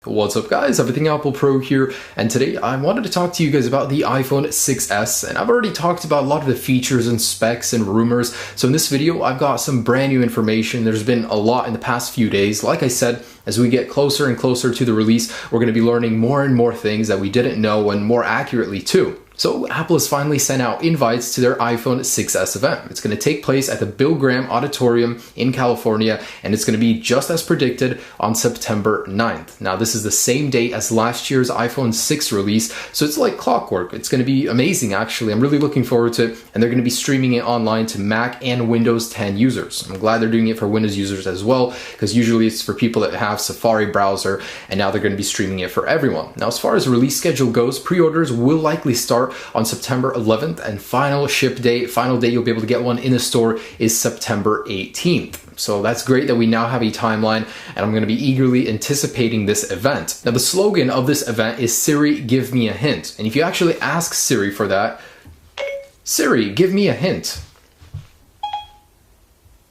What's up guys, Everything Apple Pro here, and today I wanted to talk to you guys about the iPhone 6s, and I've already talked about a lot of the features and specs and rumors, so in this video I've got some brand new information. There's been a lot in the past few days. Like I said, as we get closer and closer to the release, we're going to be learning more and more things that we didn't know, and more accurately too. So Apple has finally sent out invites to their iPhone 6s event. It's going to take place at the Bill Graham Auditorium in California, and it's going to be just as predicted on September 9th. Now, this is the same date as last year's iPhone 6 release, so it's like clockwork. It's going to be amazing, actually. I'm really looking forward to it, and they're going to be streaming it online to Mac and Windows 10 users. I'm glad they're doing it for Windows users as well, because usually it's for people that have Safari browser, and now they're going to be streaming it for everyone. Now, as far as the release schedule goes, pre-orders will likely start on September 11th, and final day you'll be able to get one in the store is September 18th. So that's great that we now have a timeline, and I'm going to be eagerly anticipating this event. Now, the slogan of this event is Siri, give me a hint. And if you actually ask Siri for that, Siri, give me a hint.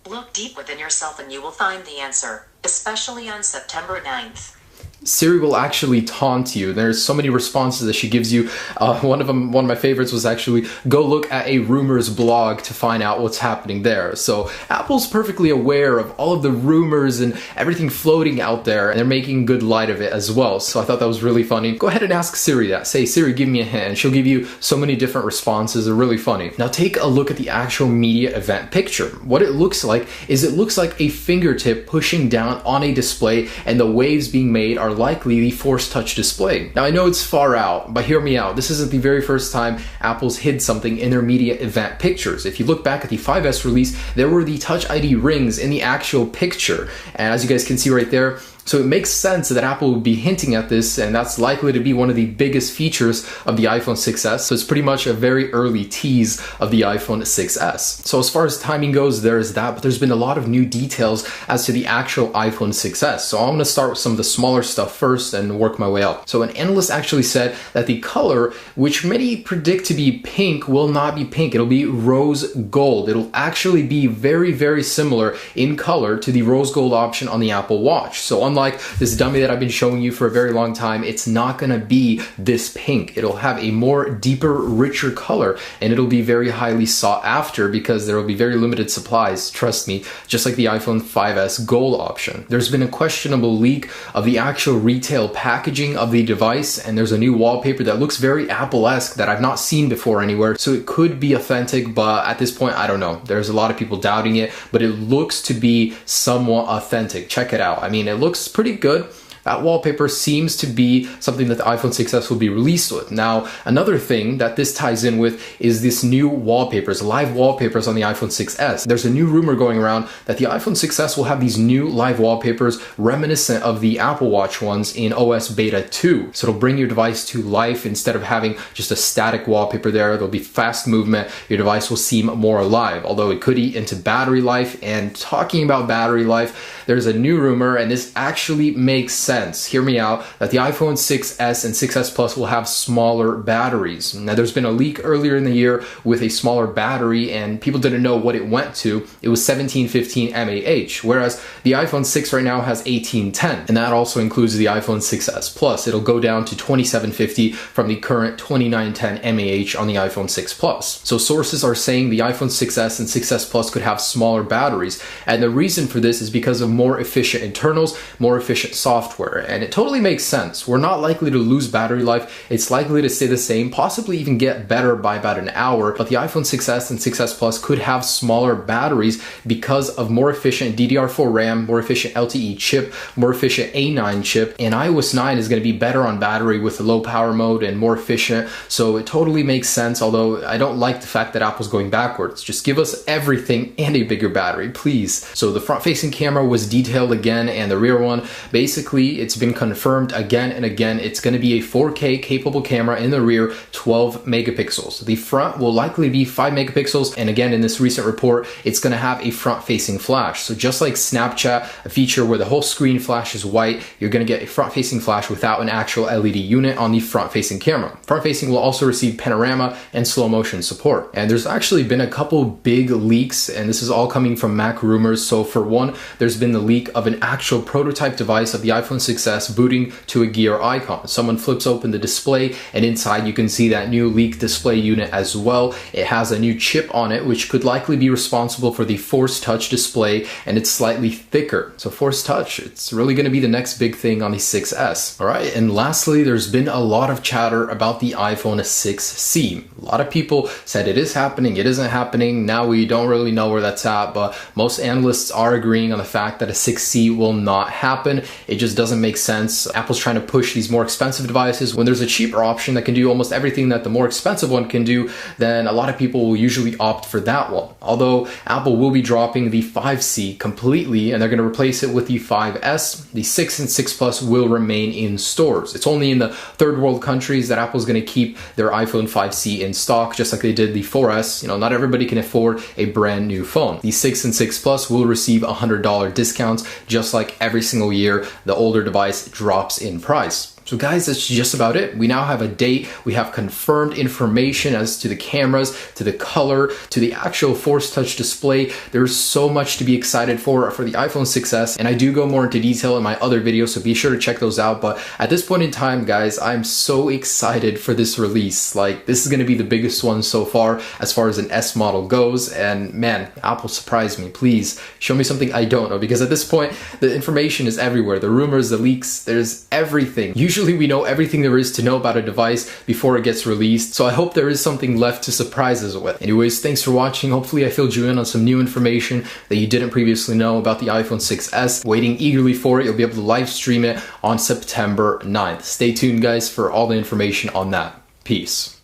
Look deep within yourself and you will find the answer, especially on September 9th. Siri will actually taunt you. There's so many responses that she gives you. One of my favorites was actually, go look at a rumors blog to find out what's happening there. So Apple's perfectly aware of all of the rumors and everything floating out there, and they're making good light of it as well. So I thought that was really funny. Go ahead and ask Siri that. Say, Siri, give me a hint, and she'll give you so many different responses. They're really funny. Now take a look at the actual media event picture. What it looks like is it looks like a fingertip pushing down on a display, and the waves being made are likely the Force Touch display. Now I know it's far out, but hear me out. This isn't the very first time Apple's hid something in their media event pictures. If you look back at the 5S release, there were the Touch ID rings in the actual picture. And as you guys can see right there, so it makes sense that Apple would be hinting at this, and that's likely to be one of the biggest features of the iPhone 6s. So it's pretty much a very early tease of the iPhone 6s. So as far as timing goes, there's that, but there's been a lot of new details as to the actual iPhone 6s. So I'm going to start with some of the smaller stuff first and work my way up. So an analyst actually said that the color, which many predict to be pink, will not be pink. It'll be rose gold. It'll actually be very, very similar in color to the rose gold option on the Apple Watch. So unlike this dummy that I've been showing you for a very long time, it's not gonna be this pink. It'll have a more deeper, richer color, and it'll be very highly sought after because there will be very limited supplies, trust me, just like the iPhone 5S Gold option. There's been a questionable leak of the actual retail packaging of the device, and there's a new wallpaper that looks very Apple-esque that I've not seen before anywhere, so it could be authentic, but at this point, I don't know. There's a lot of people doubting it, but it looks to be somewhat authentic. Check it out. I mean, it looks pretty good. That wallpaper seems to be something that the iPhone 6s will be released with. Now, another thing that this ties in with is this new wallpapers, live wallpapers on the iPhone 6s. There's a new rumor going around that the iPhone 6s will have these new live wallpapers reminiscent of the Apple Watch ones in OS Beta 2. So it'll bring your device to life instead of having just a static wallpaper there. There'll be fast movement. Your device will seem more alive, although it could eat into battery life. And talking about battery life, there's a new rumor, and this actually makes sense. Hear me out, that the iPhone 6s and 6s Plus will have smaller batteries. Now, there's been a leak earlier in the year with a smaller battery, and people didn't know what it went to. It was 1715 mAh, whereas the iPhone 6 right now has 1810, and that also includes the iPhone 6s Plus. It'll go down to 2750 from the current 2910 mAh on the iPhone 6 Plus. So sources are saying the iPhone 6s and 6s Plus could have smaller batteries, and the reason for this is because of more efficient internals, more efficient software. And it totally makes sense. We're not likely to lose battery life. It's likely to stay the same, possibly even get better by about an hour. But the iPhone 6s and 6s Plus could have smaller batteries because of more efficient DDR4 RAM, more efficient LTE chip, more efficient A9 chip, and iOS 9 is going to be better on battery with the low power mode and more efficient. So it totally makes sense, although I don't like the fact that Apple's going backwards. Just give us everything and a bigger battery, please. So the front-facing camera was detailed again, and the rear one, basically, it's been confirmed again and again. It's going to be a 4K capable camera in the rear, 12 megapixels. The front will likely be 5 megapixels, and again, in this recent report, it's going to have a front-facing flash. So just like Snapchat, a feature where the whole screen flashes white, you're going to get a front-facing flash without an actual LED unit on the front-facing camera. Front-facing will also receive panorama and slow motion support. And there's actually been a couple big leaks, and this is all coming from Mac rumors. So for one, there's been the leak of an actual prototype device of the iPhone 6s booting to a gear icon. Someone flips open the display, and inside you can see that new leaked display unit as well. It has a new chip on it, which could likely be responsible for the Force Touch display, and it's slightly thicker. So Force Touch, it's really going to be the next big thing on the 6s. All right, and lastly, there's been a lot of chatter about the iPhone 6C. A lot of people said it is happening, it isn't happening. Now we don't really know where that's at, but most analysts are agreeing on the fact that a 6C will not happen. It just doesn't make sense. Apple's trying to push these more expensive devices when there's a cheaper option that can do almost everything that the more expensive one can do. Then a lot of people will usually opt for that one. Although Apple will be dropping the 5C completely and they're going to replace it with the 5S, the 6 and 6 Plus will remain in stores. It's only in the third world countries that Apple's going to keep their iPhone 5C in stock, just like they did the 4S. You know, not everybody can afford a brand new phone. The 6 and 6 Plus will receive $100 discounts, just like every single year the older device drops in price. So guys, that's just about it. We now have a date. We have confirmed information as to the cameras, to the color, to the actual Force Touch display. There's so much to be excited for the iPhone 6s, and I do go more into detail in my other videos, so be sure to check those out. But at this point in time, guys, I'm so excited for this release. Like, this is going to be the biggest one so far as an S model goes, and man, Apple surprised me. Please show me something I don't know, because at this point, the information is everywhere. The rumors, the leaks, there's everything. Usually we know everything there is to know about a device before it gets released, so I hope there is something left to surprise us with. Anyways, thanks for watching. Hopefully I filled you in on some new information that you didn't previously know about the iPhone 6s. Waiting eagerly for it. You'll be able to live stream it on September 9th. Stay tuned, guys, for all the information on that. Peace.